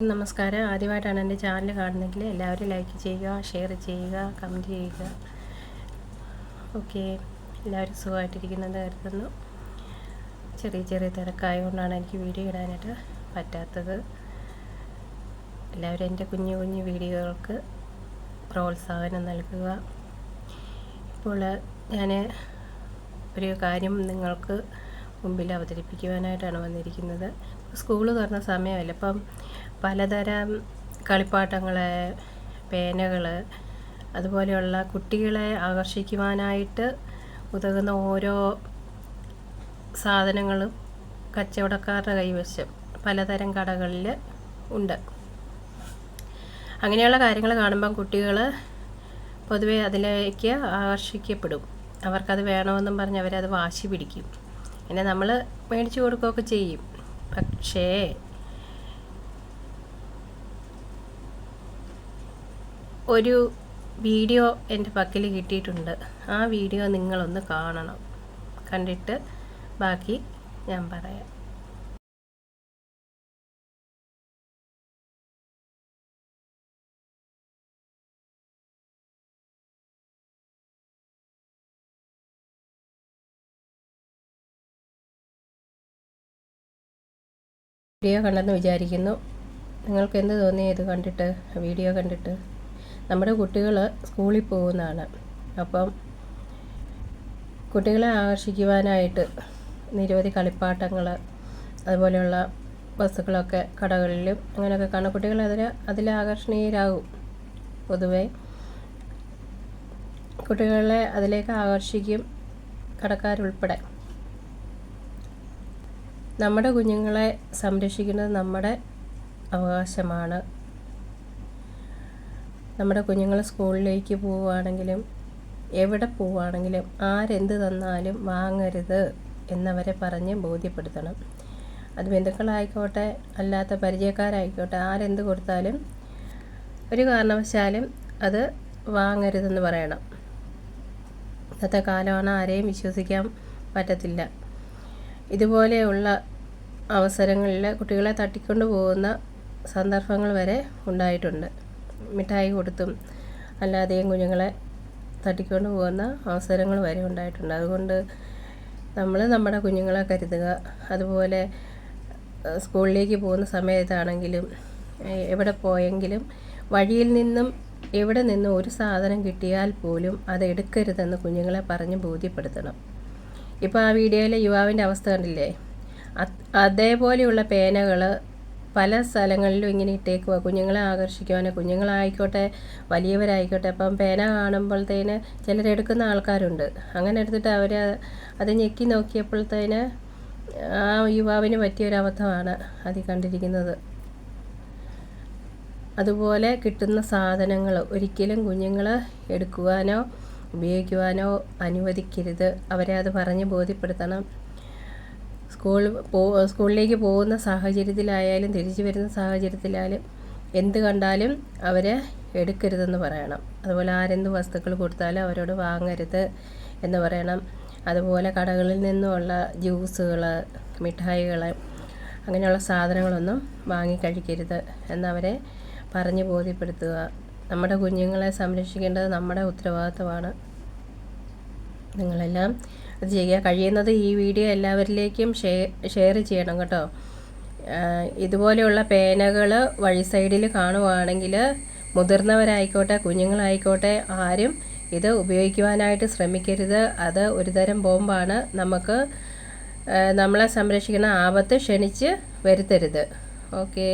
നമസ്കാരം. ആദ്യമായിട്ടാണ് എൻ്റെ ചാനൽ കാണുന്നതെങ്കിൽ എല്ലാവരും ലൈക്ക് ചെയ്യുക, ഷെയർ ചെയ്യുക, കമൻറ്റ് ചെയ്യുക. ഓക്കെ, എല്ലാവരും സുഖമായിട്ടിരിക്കുന്നെന്ന് കരുതുന്നു. ചെറിയ ചെറിയ തിരക്കായതുകൊണ്ടാണ് എനിക്ക് വീഡിയോ ഇടാനായിട്ട് പറ്റാത്തത്. എല്ലാവരും എൻ്റെ കുഞ്ഞു കുഞ്ഞു വീഡിയോകൾക്ക് പ്രോത്സാഹനം നൽകുക. ഇപ്പോൾ ഞാൻ ഒരു കാര്യം നിങ്ങൾക്ക് മുമ്പിൽ അവതരിപ്പിക്കുവാനായിട്ടാണ് വന്നിരിക്കുന്നത്. സ്കൂൾ തുറന്ന സമയമല്ല, അപ്പം പലതരം കളിപ്പാട്ടങ്ങൾ, പേനകൾ, അതുപോലെയുള്ള കുട്ടികളെ ആകർഷിക്കുവാനായിട്ട് ഉതകുന്ന ഓരോ സാധനങ്ങളും കച്ചവടക്കാരുടെ കൈവശം പലതരം കടകളിൽ ഉണ്ട്. അങ്ങനെയുള്ള കാര്യങ്ങൾ കാണുമ്പം കുട്ടികൾ പൊതുവെ അതിലേക്ക് ആകർഷിക്കപ്പെടും. അവർക്കത് വേണമെന്നും പറഞ്ഞ് അവരത് വാശി പിടിക്കും. പിന്നെ നമ്മൾ മേടിച്ചു കൊടുക്കുകയൊക്കെ ചെയ്യും. പക്ഷേ ഒരു വീഡിയോ എൻ്റെ പക്കൽ കിട്ടിയിട്ടുണ്ട്. ആ വീഡിയോ നിങ്ങളൊന്ന് കാണണം. കണ്ടിട്ട് ബാക്കി ഞാൻ പറയാം. വീഡിയോ കണ്ടെന്ന് വിചാരിക്കുന്നു. നിങ്ങൾക്ക് എന്ത് തോന്നി ഇത് കണ്ടിട്ട്, വീഡിയോ കണ്ടിട്ട്? നമ്മുടെ കുട്ടികൾ സ്കൂളിൽ പോകുന്നതാണ്. അപ്പം കുട്ടികളെ ആകർഷിക്കുവാനായിട്ട് നിരവധി കളിപ്പാട്ടങ്ങൾ, അതുപോലെയുള്ള വസ്തുക്കളൊക്കെ കടകളിലും അങ്ങനെയൊക്കെ കാണും. കുട്ടികൾ അതിൽ ആകർഷണീയരാകും. പൊതുവെ കുട്ടികളെ അതിലേക്ക് ആകർഷിക്കും, കടക്കാരുൾപ്പെടെ. നമ്മുടെ കുഞ്ഞുങ്ങളെ സംരക്ഷിക്കുന്നത് നമ്മുടെ അവകാശമാണ്. നമ്മുടെ കുഞ്ഞുങ്ങൾ സ്കൂളിലേക്ക് പോവുകയാണെങ്കിലും എവിടെ പോവുകയാണെങ്കിലും ആരെന്ത് തന്നാലും വാങ്ങരുത് എന്നവരെ പറഞ്ഞ് ബോധ്യപ്പെടുത്തണം. അത് ബന്ധുക്കളായിക്കോട്ടെ, അല്ലാത്ത പരിചയക്കാരായിക്കോട്ടെ, ആരെന്ത് കൊടുത്താലും ഒരു കാരണവശാലും അത് വാങ്ങരുതെന്ന് പറയണം. ഇന്നത്തെ കാലമാണ്, ആരെയും വിശ്വസിക്കാൻ പറ്റത്തില്ല. ഇതുപോലെയുള്ള അവസരങ്ങളിൽ കുട്ടികളെ തട്ടിക്കൊണ്ട് പോകുന്ന സന്ദർഭങ്ങൾ വരെ ഉണ്ടായിട്ടുണ്ട്. മിഠായി കൊടുത്തും അല്ലാതെയും കുഞ്ഞുങ്ങളെ തട്ടിക്കൊണ്ട് പോകുന്ന അവസരങ്ങൾ വരെ ഉണ്ടായിട്ടുണ്ട്. അതുകൊണ്ട് നമ്മൾ നമ്മുടെ കുഞ്ഞുങ്ങളെ കരുതുക. അതുപോലെ സ്കൂളിലേക്ക് പോകുന്ന സമയത്താണെങ്കിലും എവിടെ പോയെങ്കിലും വഴിയിൽ നിന്നും എവിടെ നിന്നും ഒരു സാധനം കിട്ടിയാൽ പോലും അത് എടുക്കരുതെന്ന് കുഞ്ഞുങ്ങളെ പറഞ്ഞ് ബോധ്യപ്പെടുത്തണം. ഇപ്പോൾ ആ വീഡിയോയിലെ യുവാവിൻ്റെ അവസ്ഥ കണ്ടില്ലേ? അതേപോലെയുള്ള പേനകൾ പല സ്ഥലങ്ങളിലും ഇങ്ങനെ ഇട്ടേക്കുക, കുഞ്ഞുങ്ങളെ ആകർഷിക്കുവാൻ. കുഞ്ഞുങ്ങളായിക്കോട്ടെ, വലിയവരായിക്കോട്ടെ. അപ്പം പേന കാണുമ്പോഴത്തേന് ചിലരെടുക്കുന്ന ആൾക്കാരുണ്ട്. അങ്ങനെ എടുത്തിട്ട് അവർ അത് ഞെക്കി നോക്കിയപ്പോഴത്തേന് ആ യുവാവിന് പറ്റിയൊരബദ്ധമാണ് അതിൽ കണ്ടിരിക്കുന്നത്. അതുപോലെ കിട്ടുന്ന സാധനങ്ങൾ ഒരിക്കലും കുഞ്ഞുങ്ങൾ എടുക്കുവാനോ ഉപയോഗിക്കുവാനോ അനുവദിക്കരുത്. അവരെ അത് പറഞ്ഞ് ബോധ്യപ്പെടുത്തണം. സ്കൂളിലേക്ക് പോകുന്ന സാഹചര്യത്തിലായാലും തിരിച്ചു വരുന്ന സാഹചര്യത്തിലായാലും എന്ത് കണ്ടാലും അവരെ എടുക്കരുതെന്ന് പറയണം. അതുപോലെ ആരെന്ത് വസ്തുക്കൾ കൊടുത്താലും അവരോട് വാങ്ങരുത് എന്ന് പറയണം. അതുപോലെ കടകളിൽ നിന്നുമുള്ള ജ്യൂസുകൾ, മിഠായികൾ, അങ്ങനെയുള്ള സാധനങ്ങളൊന്നും വാങ്ങി കഴിക്കരുത് എന്നവരെ പറഞ്ഞ് ബോധ്യപ്പെടുത്തുക. നമ്മുടെ കുഞ്ഞുങ്ങളെ സംരക്ഷിക്കേണ്ടത് നമ്മുടെ ഉത്തരവാദിത്തമാണ്. നിങ്ങളെല്ലാം അത് ചെയ്യുക. കഴിയുന്നത് ഈ വീഡിയോ എല്ലാവരിലേക്കും ഷെയർ ചെയ്യണം കേട്ടോ. ഇതുപോലെയുള്ള പേനകൾ വഴി സൈഡിൽ കാണുവാണെങ്കിൽ മുതിർന്നവരായിക്കോട്ടെ, കുഞ്ഞുങ്ങളായിക്കോട്ടെ, ആരും ഇത് ഉപയോഗിക്കുവാനായിട്ട് ശ്രമിക്കരുത്. അത് ഒരുതരം ബോംബാണ്. നമ്മളെ സംരക്ഷിക്കുന്ന ആപത്ത് ക്ഷണിച്ച് വരുത്തരുത്. ഓക്കേ.